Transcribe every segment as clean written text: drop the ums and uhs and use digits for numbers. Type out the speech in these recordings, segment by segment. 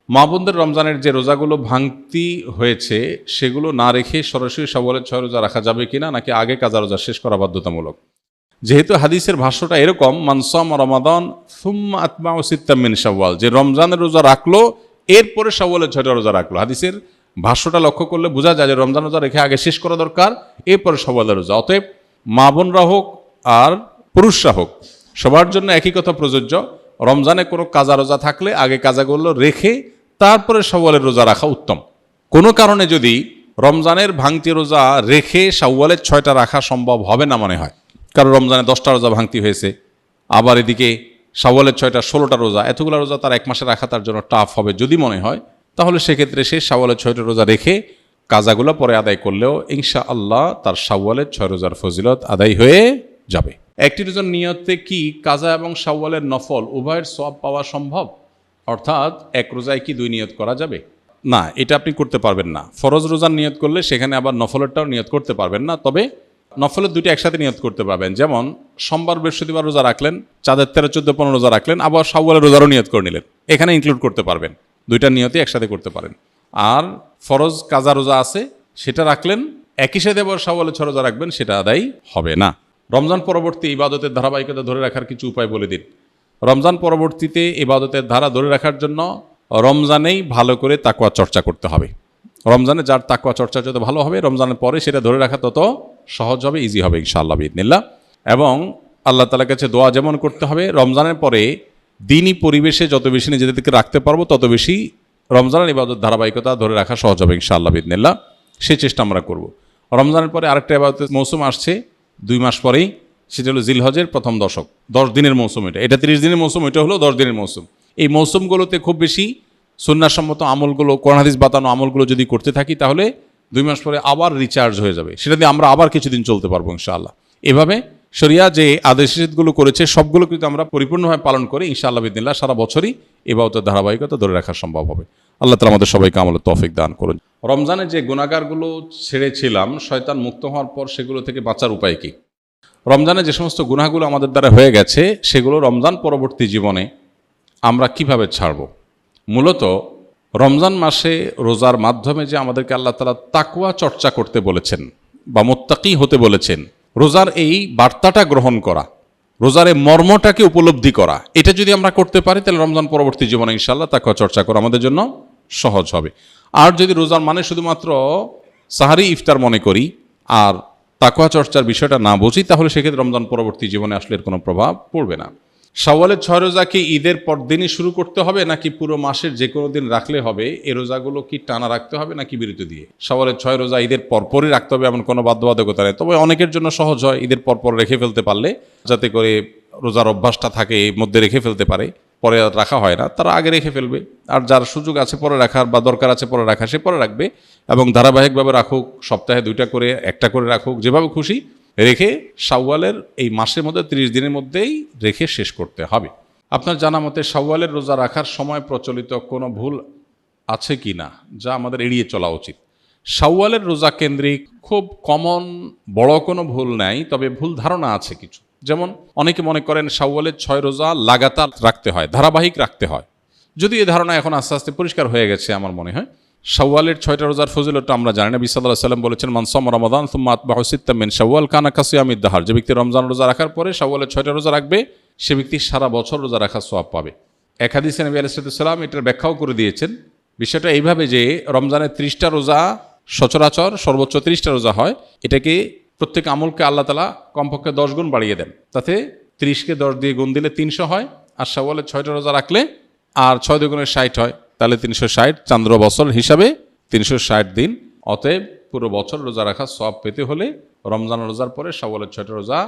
মা বোনদের রমজানের যে রোজাগুলো ভাঙতি হয়েছে সেগুলো না রেখে সরাসরি শাওয়ালের 6 রোজা রাখা যাবে কিনা, নাকি আগে কাজা রোজা শেষ করা বাধ্যতামূলক? যেহেতু হাদিসের ভাষ্যটা এরকম, মান সাম রমাদান সুম্মা আতবাউ সিত্তাম মিন শাওয়াল, যে রমজানের রোজা রাখলো এরপরে শাওয়ালের 6টা রোজা রাখলো। হাদিসের ভাষ্যটা লক্ষ্য করলে বোঝা যায় যে রমজান রোজা রেখে আগে শেষ করা দরকার, এরপরে শাওয়ালের রোজা। অতএব মা বোনরা হোক আর পুরুষরা হোক, সবার জন্য একই কথা প্রযোজ্য। রমজানে কোনো কাজা রোজা থাকলে আগে কাজাগুলো রেখে তারপরে শাওয়ালের রোজা রাখা উত্তম। কোনো কারণে যদি রমজানের ভাঙতি রোজা রেখে শাওয়ালের 6টা রাখা সম্ভব হবে না মনে হয়, কারণ রমজানে 10টা রোজা ভাঙতি হয়েছে, আবার এদিকে শাওয়ালের 6টা 16টা রোজা, এতগুলো রোজা তার এক মাসে রাখা তার জন্য টাফ হবে যদি মনে হয়, তাহলে সেক্ষেত্রে সে শাওয়ালের 6টা রোজা রেখে কাজাগুলো পরে আদায় করলেও ইনশাআল্লাহ তার শাওয়ালের 6 রোজার ফজিলত আদায় হয়ে যাবে। একটি রোজার নিয়তে কি কাজা এবং শাওয়ালের নফল উভয়ের সওয়াব পাওয়া সম্ভব? অর্থাৎ এক রোজায় কি 2 নিয়ত করা যাবে? না, এটা আপনি করতে পারবেন না। ফরজ রোজার নিয়ত করলে সেখানে আবার নফলেরটাও নিয়ত করতে পারবেন না, তবে নফলের 2টি একসাথে নিয়ত করতে পারবেন। যেমন সোমবার বৃহস্পতিবার রোজা রাখলেন, চাঁদের 13, 14, 15 রোজা রাখলেন, আবার শাওয়ালের রোজারও নিয়ত করে নিলেন, এখানে ইনক্লুড করতে পারবেন। 2টা নিয়তই একসাথে করতে পারেন। আর ফরজ কাজা রোজা আছে, সেটা রাখলেন, একই সাথে আবার শাওয়ালের 6 রোজা রাখবেন, সেটা আদায় হবে না। রমজান পরবর্তী ইবাদতের ধারাবাহিকতা ধরে রাখার কিছু উপায় বলে দিন। রমজান পরবর্তীতে ইবাদতের ধারা ধরে রাখার জন্য রমজানেই ভালো করে তাকওয়া চর্চা করতে হবে। রমজানে যার তাকওয়া চর্চা যত ভালো হবে, রমজানের পরে সেটা ধরে রাখা তত সহজ হবে, ইজি হবে ইনশাআল্লাহ বিইذনিল্লাহ। এবং আল্লাহ তাআলার কাছে দোয়া যেমন করতে হবে, রমজানের পরে দিনই পরিবেশে যত বেশি নিজেদেরকে রাখতে পারবো তত বেশি রমজানের ইবাদত ধারাবাহিকতা ধরে রাখা সহজ হবে ইনশাআল্লাহ বিইذনিল্লাহ। সেই চেষ্টা আমরা করব। রমজানের পরে আরেকটা ইবাদতের মৌসুম আসছে 2 মাস পরেই, সেটা হলো জিলহজের প্রথম দশক, 10 দিনের মৌসুম। এটা 30 দিনের মৌসুম, এটা হলো 10 দিনের মৌসুম। এই মৌসুমগুলোতে খুব বেশি সুন্নাহসম্মত আমলগুলো, কোরআন হাদিস বাতানো আমলগুলো যদি করতে থাকি, তাহলে 2 মাস পরে আবার রিচার্জ হয়ে যাবে, সেটা দিয়ে আমরা আবার কিছুদিন চলতে পারবো ইনশাআল্লাহ। এভাবে শরিয়া যে আদেশগুলো করেছে সবগুলো কিন্তু আমরা পরিপূর্ণভাবে পালন করে ইনশাআল্লাহ বিইذনিল্লাহ সারা বছরই ইবাদতের ধারাবাহিকতা ধরে রাখা সম্ভব হবে। আল্লাহ তাআলা আমাদের সবাইকে আমলের তৌফিক দান করুন। রমজানে যে গুনাহগারগুলো ছেড়েছিলাম, শয়তান মুক্ত হওয়ার পর সেগুলো থেকে বাঁচার উপায় কি? রমজানে যে সমস্ত গুনাহগুলো আমাদের দ্বারা হয়ে গেছে, সেগুলো রমজান পরবর্তী জীবনে আমরা কিভাবে ছাড়ব? মূলত রমজান মাসে রোজার মাধ্যমে যে আমাদেরকে আল্লাহ তাআলা তাকওয়া চর্চা করতে বলেছেন বা মুত্তাকি হতে বলেছেন, রোজার এই বার্তাটা গ্রহণ করা, রোজার এই মর্মটাকে উপলব্ধি করা, এটা যদি আমরা করতে পারি তাহলে রমজান পরবর্তী জীবনে ইনশাআল্লাহ তাকওয়া চর্চা করা আমাদের জন্য সহজ হবে। আর যদি রোজার মানে শুধুমাত্র সাহারি ইফতার মনে করি আর তাকওয়া চর্চার বিষয়টা না বুঝি, তাহলে সেক্ষেত্রে রমজান পরবর্তী জীবনে আসলে এর কোনো প্রভাব পড়বে না। শাওয়ালের 6 রোজা কি ঈদের পরদিনই শুরু করতে হবে, নাকি পুরো মাসের যে কোনো দিন রাখলে হবে? এই রোজাগুলো কি টানা রাখতে হবে নাকি বিরতি দিয়ে? শাওয়ালের 6 রোজা ঈদের পরপরই রাখতে হবে এমন কোনো বাধ্যবাধকতা নেই, তবে অনেকের জন্য সহজ হয় ঈদের পরপর রেখে ফেলতে পারলে, যাতে করে রোজার অভ্যাসটা থাকে, এর মধ্যে রেখে ফেলতে পারে, পরে আর রাখা হয় না, তারা আগে রেখে ফেলবে। আর যার সুযোগ আছে পরে রাখার বা দরকার আছে পরে রাখা, সে পরে রাখবে। এবং ধারাবাহিকভাবে রাখুক, সপ্তাহে 2টা করে, 1টা করে রাখুক, যেভাবে খুশি রেখে শাওয়ালের এই মাসের মধ্যে 30 দিনের মধ্যেই রেখে শেষ করতে হবে। আপনার জানা মতে শাওয়ালের রোজা রাখার সময় প্রচলিত কোনো ভুল আছে কি না, যা আমাদের এড়িয়ে চলা উচিত? শাওয়ালের রোজা কেন্দ্রিক খুব কমন বড় কোনো ভুল নাই, তবে ভুল ধারণা আছে কিছু। যেমন অনেকে মনে করেন শাওয়ালের 6 রোজা লাগাতার রাখতে হয়, ধারাবাহিক রাখতে হয়। যদি এই ধারণা এখন আস্তে আস্তে পরিষ্কার হয়ে গেছে আমার মনে হয়। শাওয়ালের 6টা রোজার ফজিলতটা আমরা জানি। নবী সাল্লাল্লাহু আলাইহি ওয়াসাল্লাম বলেছেন, মান সামা রমাদান সুম্মা আতবাহু সিত্তাম মিন শাওয়াল কানা কাসিয়ামিদ দাহর। যে ব্যক্তি রমজান রোজা রাখার পরে শাওয়ালের 6টা রোজা রাখবে, সে ব্যক্তি সারা বছর রোজা রাখার সওয়াব পাবে। এক হাদিসে নবী আলাইহিস সালাম এটার ব্যাখ্যাও করে দিয়েছেন। বিষয়টা এইভাবে যে রমজানের 30টা রোজা সচরাচর সর্বোচ্চ 30টা রোজা হয়, এটাকে প্রত্যেক আমলকে আল্লাহ তাআলা কমপক্ষে 10 গুণ বাড়িয়ে দেন। তাতে 30কে 10 দিয়ে গুণ দিলে 300 হয়, আর শাওয়ালের 6টা রোজা রাখলে আর 6 দুগুণে 60 হয়, তাহলে 360, চান্দ্র বছর হিসাবে 360 দিন। অতএব পুরো বছর রোজা রাখার সওয়াব পেতে হলে রমজান রোজার পরে শাওয়ালের 6টা রোজা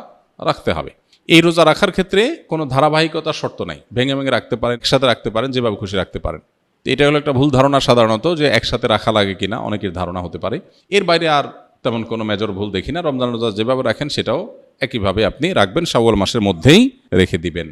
রাখতে হবে। এই রোজা রাখার ক্ষেত্রে কোনো ধারাবাহিকতার শর্ত নাই, ভেঙে ভেঙে রাখতে পারেন, একসাথে রাখতে পারেন, যেভাবে খুশি রাখতে পারেন। এটা হলো একটা ভুল ধারণা সাধারণত, যে একসাথে রাখা লাগে কিনা অনেকের ধারণা হতে পারে। এর বাইরে আর তেমন কোনো মেজর ভুল দেখি না। রমজান রোজা যেভাবে রাখেন সেটাও একইভাবে আপনি রাখবেন, শাওয়াল মাসের মধ্যেই রেখে দিবেন।